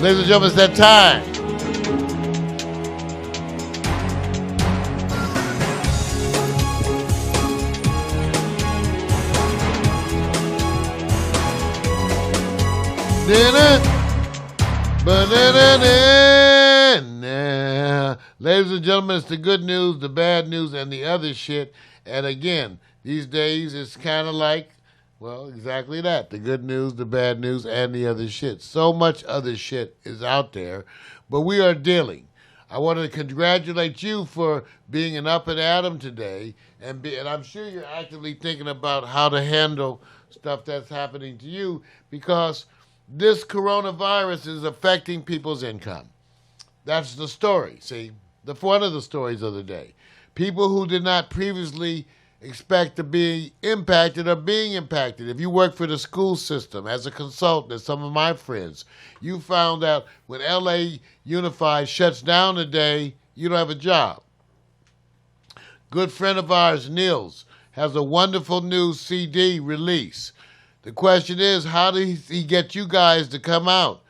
Ladies and gentlemen, it's that time. Ladies and gentlemen, it's the good news, the bad news, and the other shit. And again, these days it's kind of like, well, exactly that. The good news, the bad news, and the other shit. So much other shit is out there, but we are dealing. I want to congratulate you for being an up and atom today, and I'm sure you're actively thinking about how to handle stuff that's happening to you, because this coronavirus is affecting people's income. That's the story, see? One of the stories of the day. People who did not previously expect to be impacted are being impacted. If you work for the school system as a consultant, as some of my friends, you found out when LA Unified shuts down today, you don't have a job. Good friend of ours, Newz, has a wonderful new CD release. The question is, how does he get you guys to come out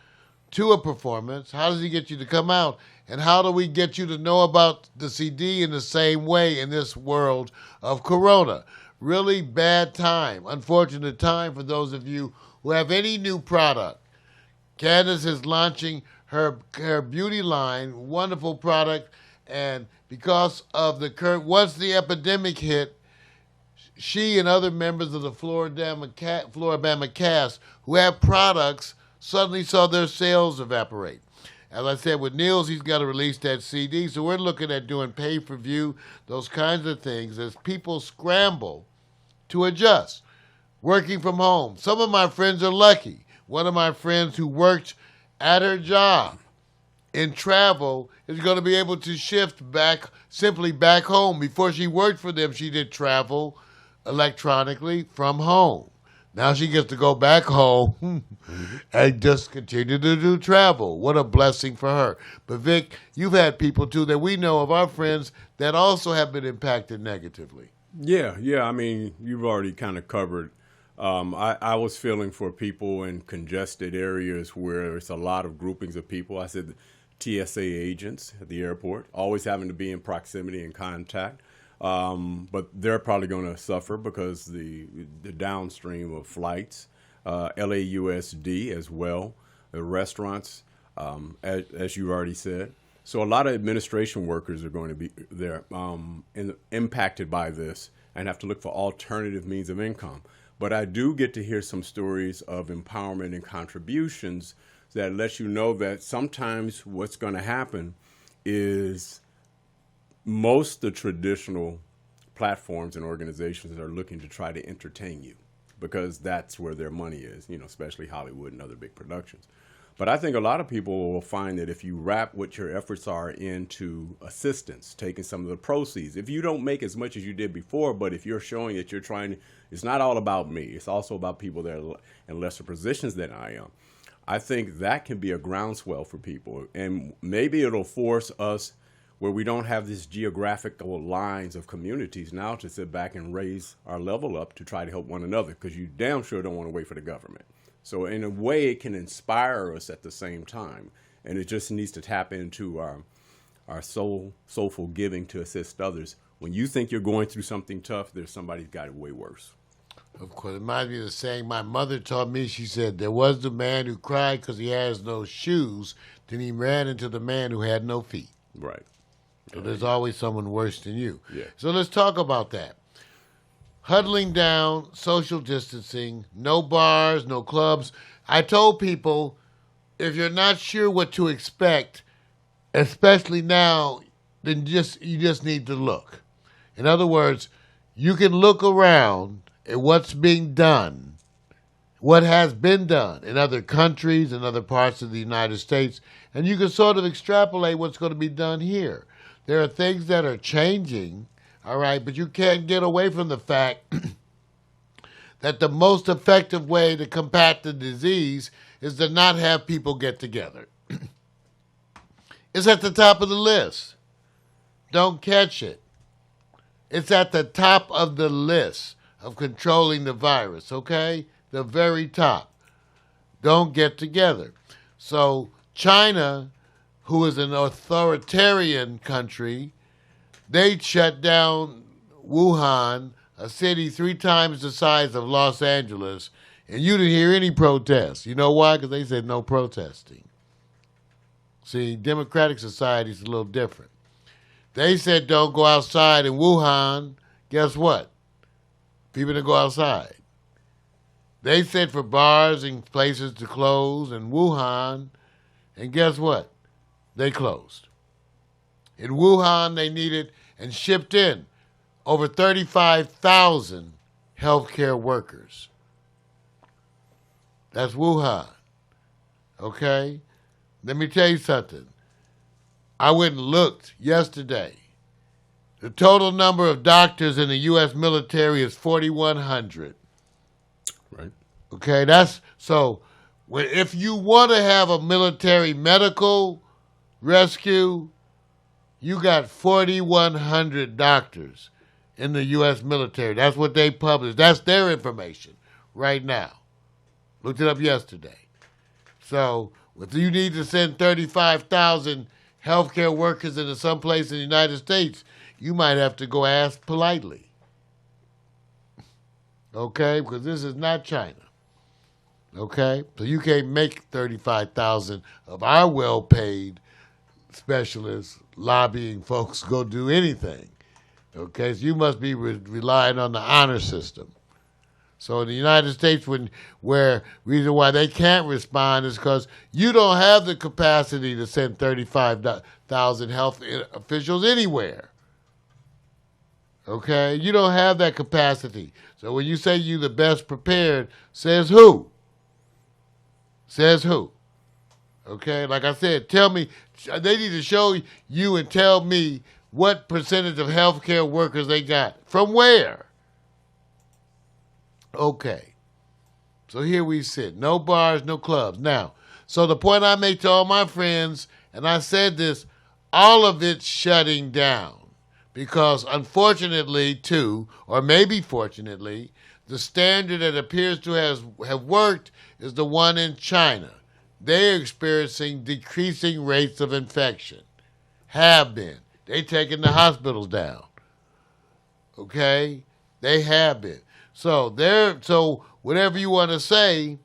to a performance? How does he get you to come out? And how do we get you to know about the CD in the same way in this world of Corona? Really bad time, unfortunate time for those of you who have any new product. Candace is launching her beauty line, wonderful product, and because of the current, once the epidemic hit, she and other members of the Floribama cast who have products suddenly saw their sales evaporate. As I said, with Newz, he's got to release that CD, so we're looking at doing pay-per-view, those kinds of things, as people scramble to adjust. Working from home. Some of my friends are lucky. One of my friends who worked at her job in travel is going to be able to shift simply back home. Before she worked for them, she did travel electronically from home. Now she gets to go back home and just continue to do travel. What a blessing for her. But Vic, you've had people too that we know of our friends that also have been impacted negatively. Yeah. I mean, you've already kind of covered. I was feeling for people in congested areas where it's a lot of groupings of people. I said TSA agents at the airport, always having to be in proximity and contact. But they're probably going to suffer because the downstream of flights, LAUSD as well, the restaurants, as you already said. So a lot of administration workers are going to be there impacted by this and have to look for alternative means of income. But I do get to hear some stories of empowerment and contributions that let you know that sometimes what's going to happen is most of the traditional platforms and organizations are looking to try to entertain you because that's where their money is, especially Hollywood and other big productions. But I think a lot of people will find that if you wrap what your efforts are into assistance, taking some of the proceeds, if you don't make as much as you did before, but if you're showing that you're trying, it's not all about me. It's also about people that are in lesser positions than I am. I think that can be a groundswell for people. And maybe it'll force us where we don't have these geographical lines of communities now to sit back and raise our level up to try to help one another, because you damn sure don't want to wait for the government. So in a way, it can inspire us at the same time. And it just needs to tap into our soulful giving to assist others. When you think you're going through something tough, there's somebody who's got it way worse. Of course, it reminds me of the saying my mother taught me. She said, there was the man who cried because he has no shoes, then he ran into the man who had no feet. Right. So there's always someone worse than you. Yeah. So let's talk about that. Huddling down, social distancing, no bars, no clubs. I told people, if you're not sure what to expect, especially now, then you just need to look. In other words, you can look around at what's being done, what has been done in other countries and other parts of the United States, and you can sort of extrapolate what's going to be done here. There are things that are changing, all right, but you can't get away from the fact that the most effective way to combat the disease is to not have people get together. It's at the top of the list. Don't catch it. It's at the top of the list of controlling the virus, okay? The very top. Don't get together. So China, who is an authoritarian country, they shut down Wuhan, a city 3 times the size of Los Angeles, and you didn't hear any protests. You know why? Because they said no protesting. See, democratic society is a little different. They said don't go outside in Wuhan. Guess what? People didn't go outside. They said for bars and places to close in Wuhan, and guess what? They closed. In Wuhan, they needed and shipped in over 35,000 healthcare workers. That's Wuhan. Okay? Let me tell you something. I went and looked yesterday. The total number of doctors in the U.S. military is 4,100. Right. Okay, that's so. If you want to have a military medical rescue, you got 4,100 doctors in the U.S. military. That's what they published. That's their information right now. Looked it up yesterday. So if you need to send 35,000 healthcare workers into some place in the United States, you might have to go ask politely. Okay? Because this is not China. Okay? So you can't make 35,000 of our well-paid specialists, lobbying folks, go do anything. Okay? So you must be relying on the honor system. So in the United States, where reason why they can't respond is because you don't have the capacity to send 35,000 health officials anywhere. Okay? You don't have that capacity. So when you say you the best prepared, says who? Says who? Okay? Like I said, tell me, they need to show you and tell me what percentage of healthcare workers they got. From where? Okay. So here we sit. No bars, no clubs. Now, so the point I make to all my friends, and I said this, all of it's shutting down. Because unfortunately, too, or maybe fortunately, the standard that appears to have worked is the one in China. They're experiencing decreasing rates of infection. Have been. They're taking the hospitals down. Okay? They have been. So whatever you want to say,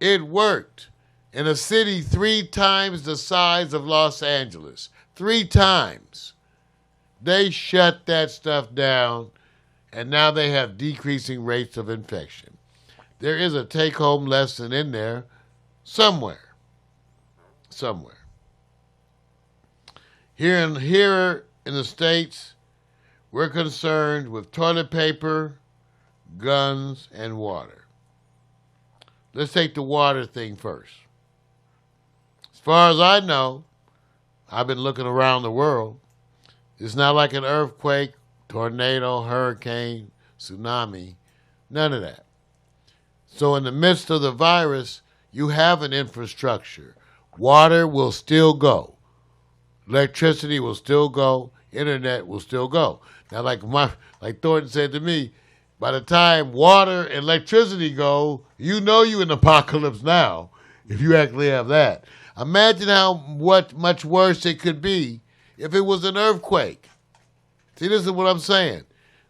it worked. In a city 3 times the size of Los Angeles. 3 times. They shut that stuff down, and now they have decreasing rates of infection. There is a take-home lesson in there somewhere. Somewhere. Here in the States, we're concerned with toilet paper, guns, and water. Let's take the water thing first. As far as I know, I've been looking around the world, it's not like an earthquake, tornado, hurricane, tsunami, none of that. So in the midst of the virus, you have an infrastructure. Water will still go. Electricity will still go. Internet will still go. Now, like Thornton said to me, by the time water and electricity go, you know you're in apocalypse now, if you actually have that. Imagine much worse it could be if it was an earthquake. See, this is what I'm saying.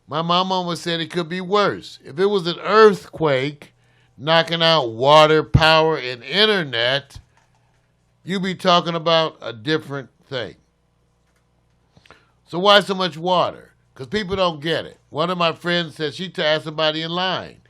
My mom almost said it could be worse. If it was an earthquake knocking out water, power, and internet, you'd be talking about a different thing. So why so much water? Because people don't get it. One of my friends said she asked somebody in line.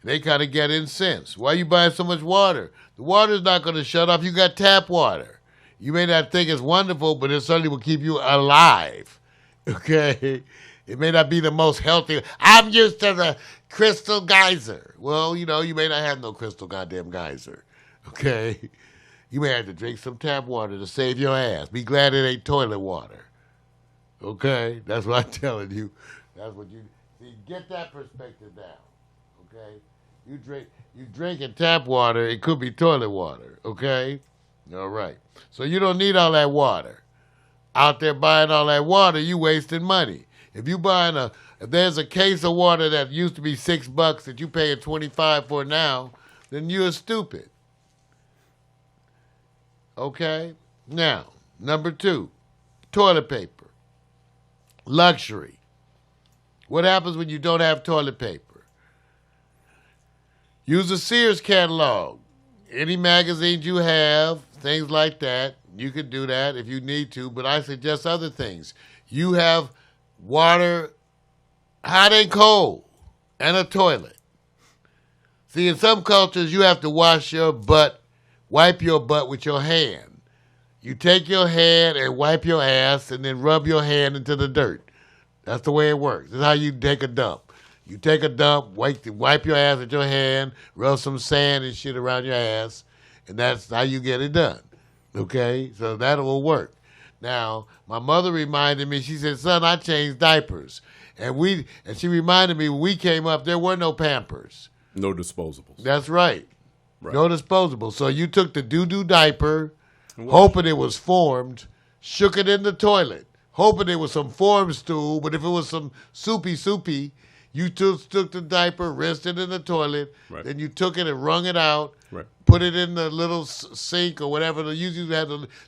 They kind of get incensed. Why are you buying so much water? The water's not going to shut off. You got tap water. You may not think it's wonderful, but it certainly will keep you alive. Okay? It may not be the most healthy. I'm used to the crystal geyser. Well, you may not have no crystal goddamn geyser. Okay? You may have to drink some tap water to save your ass. Be glad it ain't toilet water. Okay? That's what I'm telling you. That's what you see. Get that perspective down. Okay? You drinking tap water, it could be toilet water. Okay? All right. So you don't need all that water. Out there buying all that water, you wasting money. If there's a case of water that used to be $6 that you paying $25 for now, then you're stupid. Okay? Now, number 2, toilet paper. Luxury. What happens when you don't have toilet paper? Use a Sears catalog. Any magazines you have, things like that, you can do that if you need to, but I suggest other things. You have water, hot and cold, and a toilet. See, in some cultures, you have to wash your butt, wipe your butt with your hand. You take your hand and wipe your ass and then rub your hand into the dirt. That's the way it works. That's how you take a dump. You take a dump, wipe your ass with your hand, rub some sand and shit around your ass, and that's how you get it done. Okay? So that will work. Now, my mother reminded me, she said, son, I changed diapers. And she reminded me when we came up, there were no Pampers. No disposables. That's right. No disposables. So you took the doo-doo diaper, hoping it was formed, shook it in the toilet, hoping it was some formed stool, but if it was some soupy, you took the diaper, rinsed it in the toilet, then you took it and wrung it out, put it in the little sink or whatever.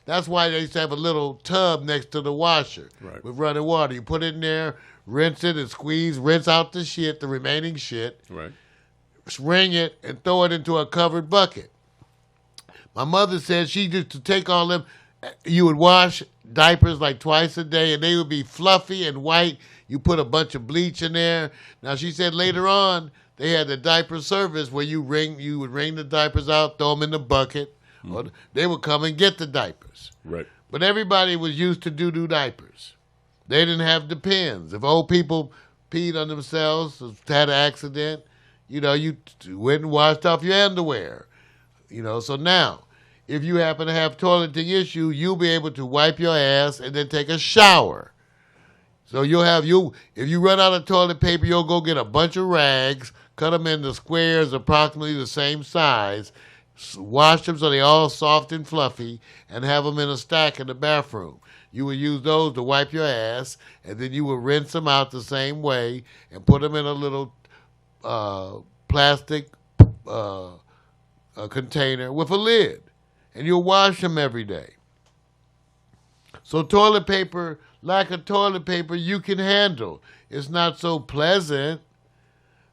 That's why they used to have a little tub next to the washer with running water. You put it in there, rinse it and squeeze, rinse out the shit, the remaining shit, wring it, and throw it into a covered bucket. My mother said she used to take all them, you would wash diapers like twice a day, and they would be fluffy and white. You put a bunch of bleach in there. Now, she said later on, they had the diaper service where you would wring the diapers out, throw them in the bucket, or they would come and get the diapers. But everybody was used to doo-doo diapers. They didn't have Depends. If old people peed on themselves, had an accident, you went and washed off your underwear. So now, if you happen to have toileting issue, you'll be able to wipe your ass and then take a shower. So if you run out of toilet paper, you'll go get a bunch of rags, cut them into squares approximately the same size, wash them so they're all soft and fluffy, and have them in a stack in the bathroom. You would use those to wipe your ass, and then you would rinse them out the same way and put them in a little plastic container with a lid, and you'll wash them every day. So toilet paper, lack of toilet paper, you can handle. It's not so pleasant,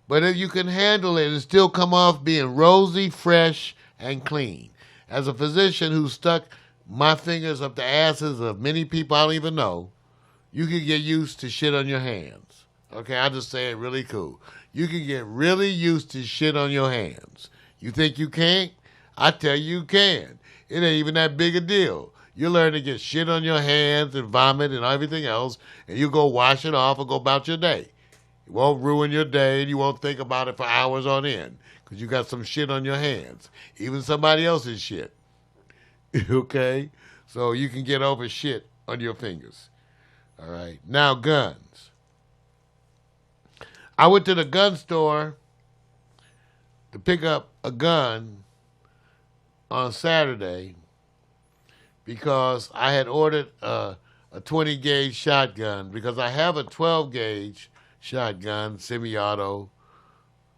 but if you can handle it and still come off being rosy, fresh, and clean. As a physician who stuck my fingers up the asses of many people I don't even know, you can get used to shit on your hands. Okay, I'll just say it really cool. You can get really used to shit on your hands. You think you can't? I tell you can. It ain't even that big a deal. You learn to get shit on your hands and vomit and everything else, and you go wash it off and go about your day. It won't ruin your day, and you won't think about it for hours on end because you got some shit on your hands, even somebody else's shit. Okay? So you can get over shit on your fingers. All right? Now, guns. I went to the gun store to pick up a gun on Saturday because I had ordered a 20 gauge shotgun because I have a 12 gauge shotgun, semi-auto.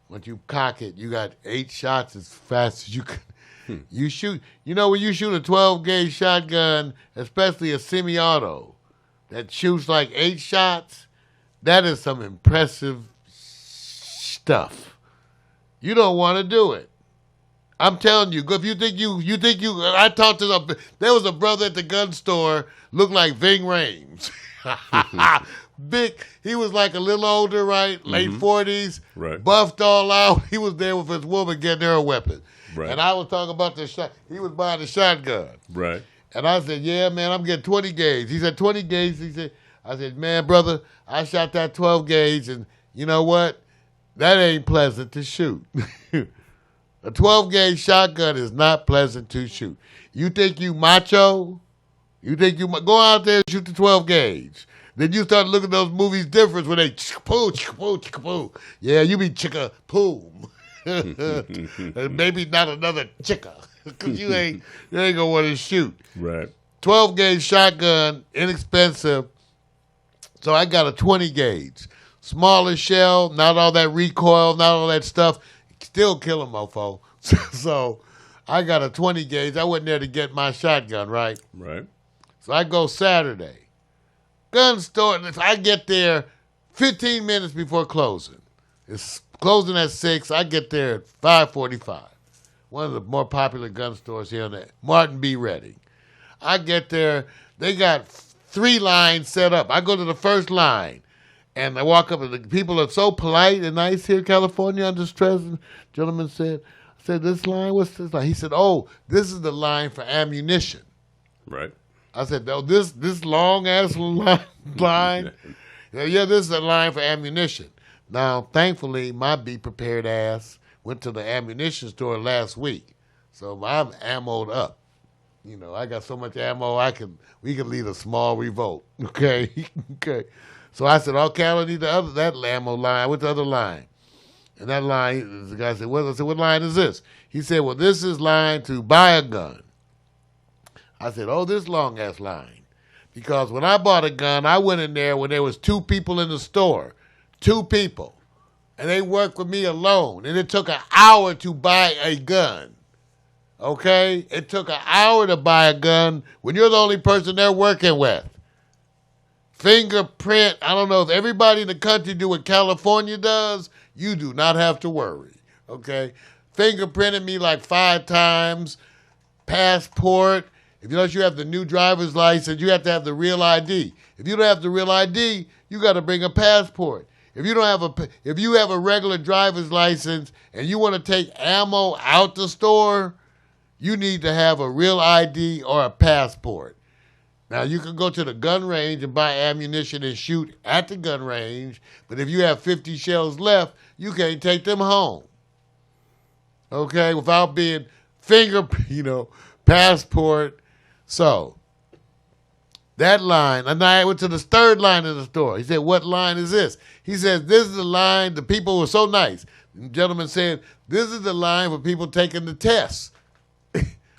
Once you cock it, you got 8 shots as fast as you can. You shoot. When you shoot a 12 gauge shotgun, especially a semi-auto that shoots like 8 shots, that is some impressive stuff. You don't want to do it. I'm telling you, if you think I talked to there was a brother at the gun store, looked like Ving Rhames. Big, he was like a little older, right? Late 40s, buffed all out. He was there with his woman getting her a weapon. And I was talking about the shot. He was buying a shotgun. And I said, yeah, man, I'm getting 20 gauge. He said, 20 gauge? I said, man, brother, I shot that 12 gauge, and you know what? That ain't pleasant to shoot. A 12 gauge shotgun is not pleasant to shoot. You think you macho? You think you go out there and shoot the 12 gauge. Then you start looking at those movies different when they chicka-poo, chicka-poo, chicka-poo. Yeah, you be chicka-poom. And maybe not another chicka. Because you ain't going to want to shoot. 12 gauge shotgun, inexpensive. So I got a 20 gauge. Smaller shell, not all that recoil, not all that stuff. Still kill a mofo. So I got a 20 gauge. I went there to get my shotgun, right? Right. So I go Saturday. Gun store. If I get there 15 minutes before closing. It's closing at 6. I get there at 5:45. One of the more popular gun stores here in the Martin B. Redding. I get there. They got 3 lines set up. I go to the first line, and I walk up, and the people are so polite and nice here in California under stress. The gentleman said, this line, what's this line? He said, oh, this is the line for ammunition. Right. I said, oh, this long-ass line? Yeah, this is the line for ammunition. Now, thankfully, my be-prepared ass went to the ammunition store last week, so I'm ammoed up. You know, I got so much ammo, we can lead a small revolt, okay? Okay. So I said, okay, I don't need that ammo line. I went to the other line. And that line, the guy said, I said, what line is this? He said, well, this is line to buy a gun. I said, oh, this long-ass line. Because when I bought a gun, I went in there when there was 2 people in the store. 2 people. And they worked with me alone. And it took an hour to buy a gun. Okay? It took an hour to buy a gun when you're the only person they're working with. Fingerprint, I don't know if everybody in the country do what California does. You do not have to worry, okay? Fingerprinted me like 5 times. Passport. If you have the new driver's license, you have to have the real ID. If you don't have the real ID, you got to bring a passport. If you have a regular driver's license and you want to take ammo out the store, you need to have a real ID or a passport. Now, you can go to the gun range and buy ammunition and shoot at the gun range, but if you have 50 shells left, you can't take them home. Okay? Without being passport. So, that line, and I went to the third line of the store. He said, what line is this? He says, this is the line, the people were so nice. The gentleman said, this is the line for people taking the test.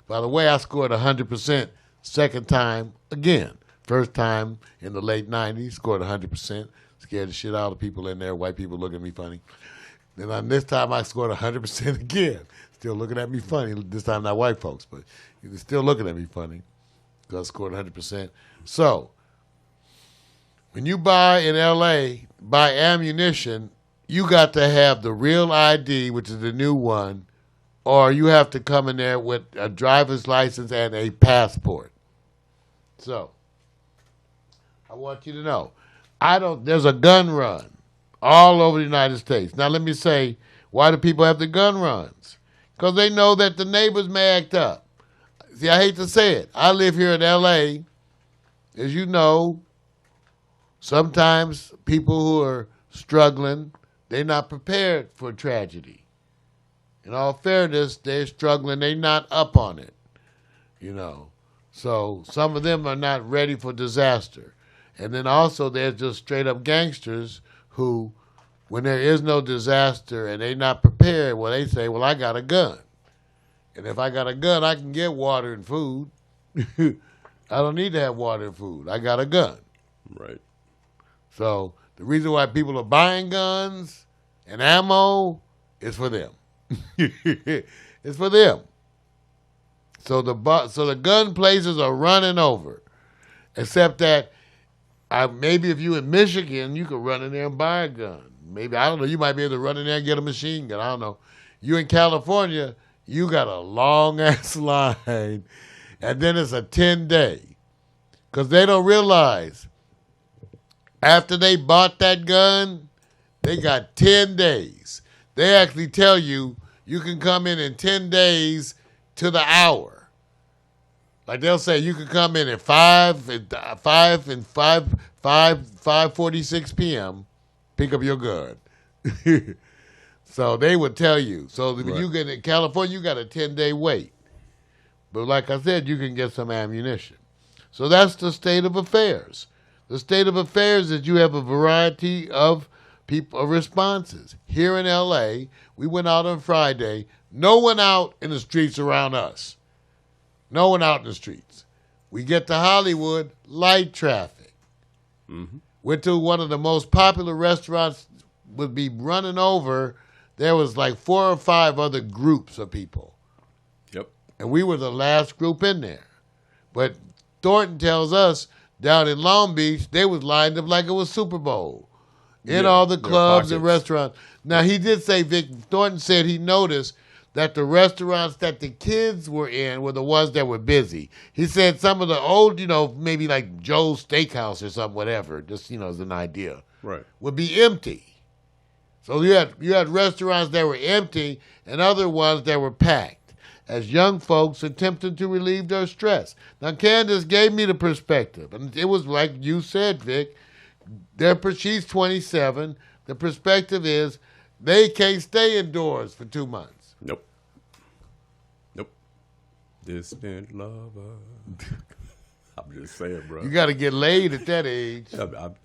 By the way, I scored 100% second time again. First time in the late 90s, scored 100%. Scared the shit out of people in there. White people looking at me funny. Then this time I scored 100% again. Still looking at me funny. This time not white folks, but they're still looking at me funny because I scored 100%. So, when you buy in L.A., buy ammunition, you got to have the real ID, which is the new one, or you have to come in there with a driver's license and a passport. So, I want you to know, there's a gun run all over the United States. Now, let me say, why do people have the gun runs? Because they know that the neighbors may act up. See, I hate to say it. I live here in L.A., as you know, sometimes people who are struggling, they're not prepared for tragedy. In all fairness, they're struggling. They're not up on it, So some of them are not ready for disaster. And then also there's just straight up gangsters who, when there is no disaster and they're not prepared, well, they say, well, I got a gun. And if I got a gun, I can get water and food. I don't need to have water and food. I got a gun. Right. So the reason why people are buying guns and ammo is for them. It's for them. So the gun places are running over. Except that maybe if you in Michigan, you could run in there and buy a gun. Maybe, I don't know, you might be able to run in there and get a machine gun. I don't know. You in California, you got a long-ass line, and then it's a 10-day. Because they don't realize, after they bought that gun, they got 10 days. They actually tell you, you can come in 10 days to the hour. Like they'll say you can come in at 5:46 p.m., pick up your gun. So they would tell you. So when you get in California, you got a 10-day wait. But like I said, you can get some ammunition. So that's the state of affairs. The state of affairs is you have a variety of responses. Here in L.A., we went out on Friday. No one out in the streets around us. No one out in the streets. We get to Hollywood, light traffic. Mm-hmm. Went to one of the most popular restaurants, would be running over. There was like 4 or 5 other groups of people. Yep. And we were the last group in there. But Thornton tells us down in Long Beach, they was lined up like it was Super Bowl in all the clubs and restaurants. Now, he did say, Vic Thornton said he noticed that the restaurants that the kids were in were the ones that were busy. He said some of the old, maybe like Joe's Steakhouse or something, whatever, just, as an idea, right, would be empty. So you had restaurants that were empty and other ones that were packed as young folks attempting to relieve their stress. Now, Candace gave me the perspective, and it was like you said, Vic, she's 27. The perspective is they can't stay indoors for 2 months. Nope. Distant lover. I'm just saying, bro. You got to get laid at that age.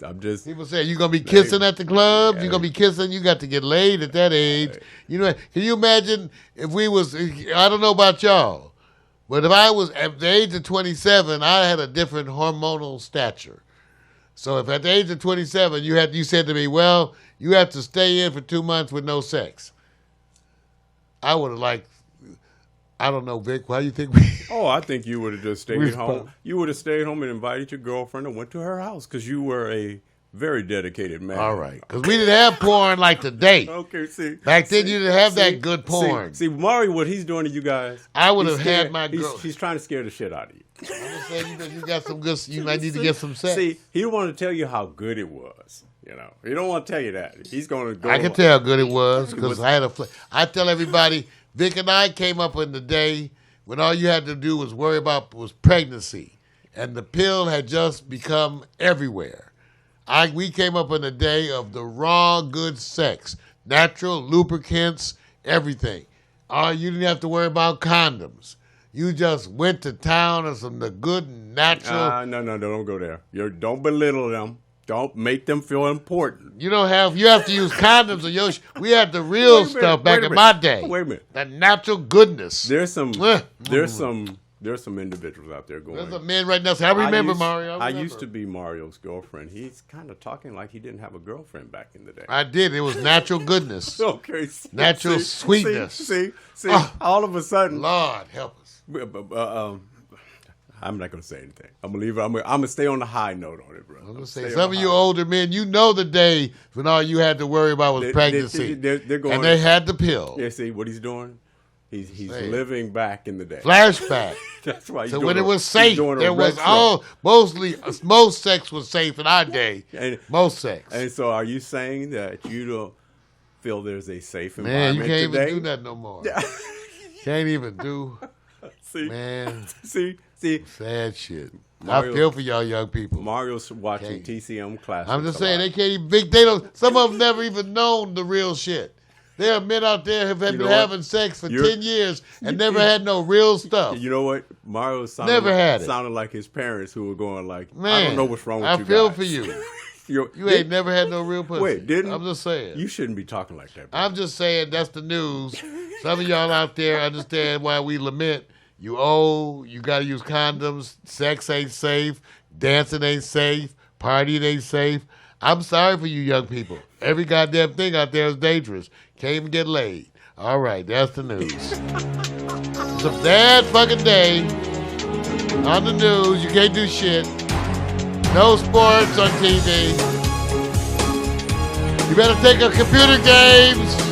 I'm just. People say you gonna be kissing at the clubs. You gonna be kissing. You got to get laid at that age. Can you imagine if we was? I don't know about y'all, but if I was at the age of 27, I had a different hormonal stature. So if at the age of 27 you said to me, well, you have to stay in for 2 months with no sex, I would have liked. I don't know, Vic. Why do you think we? Oh, I think you would have just stayed home. You would have stayed home and invited your girlfriend and went to her house because you were a very dedicated man. All right, because we didn't have porn like today. Okay, see. Back then you didn't have that good porn. See, Mario, what he's doing to you guys. I would have had my girl. He's trying to scare the shit out of you. I'm just saying you got some good. You might need to get some sex. See, he don't want to tell you how good it was. He don't want to tell you that. He's going to go. I can tell how good it was because I had I tell everybody, Vic and I came up in the day when all you had to do was worry about was pregnancy, and the pill had just become everywhere. We came up in the day of the raw, good sex, natural lubricants, everything. You didn't have to worry about condoms. You just went to town on some the good natural. No, don't go there. Don't belittle them. Don't make them feel important. You have to use condoms or your. We had the real stuff back in my day. Wait a minute. That natural goodness. There's some individuals out there going. There's a man right now. I remember Mario. I used to be Mario's girlfriend. He's kind of talking like he didn't have a girlfriend back in the day. I did. It was natural goodness. Okay. Natural sweetness. See. All of a sudden. Lord help us. I'm not going to say anything. I'm going to leave it. I'm going to stay on the high note on it, bro. I'm going to say some of you older men, the day when all you had to worry about was pregnancy. They're going, and they had the pill. Yeah, see what he's doing? He's living back in the day. Flashback. That's right. So when it was safe, there was most sex was safe in our day. Most sex. And so are you saying that you don't feel there's a safe environment today? Man, you can't even do that no more. Can't even do. See? Man. See? Sad shit. I feel for y'all young people. Mario's watching TCM classes. I'm just saying, they can't even, some of them never even known the real shit. There are men out there who have been having sex for 10 years and never had no real stuff. You know what? Mario sounded like his parents who were going like, man, I don't know what's wrong with you guys. I feel for you. You ain't never had no real pussy. Wait, didn't? I'm just saying. You shouldn't be talking like that, bro. I'm just saying that's the news. Some of y'all out there understand why we lament. You got to use condoms. Sex ain't safe. Dancing ain't safe. Partying ain't safe. I'm sorry for you young people. Every goddamn thing out there is dangerous. Can't even get laid. All right, that's the news. It's a bad fucking day on the news. You can't do shit. No sports on TV. You better take up computer games.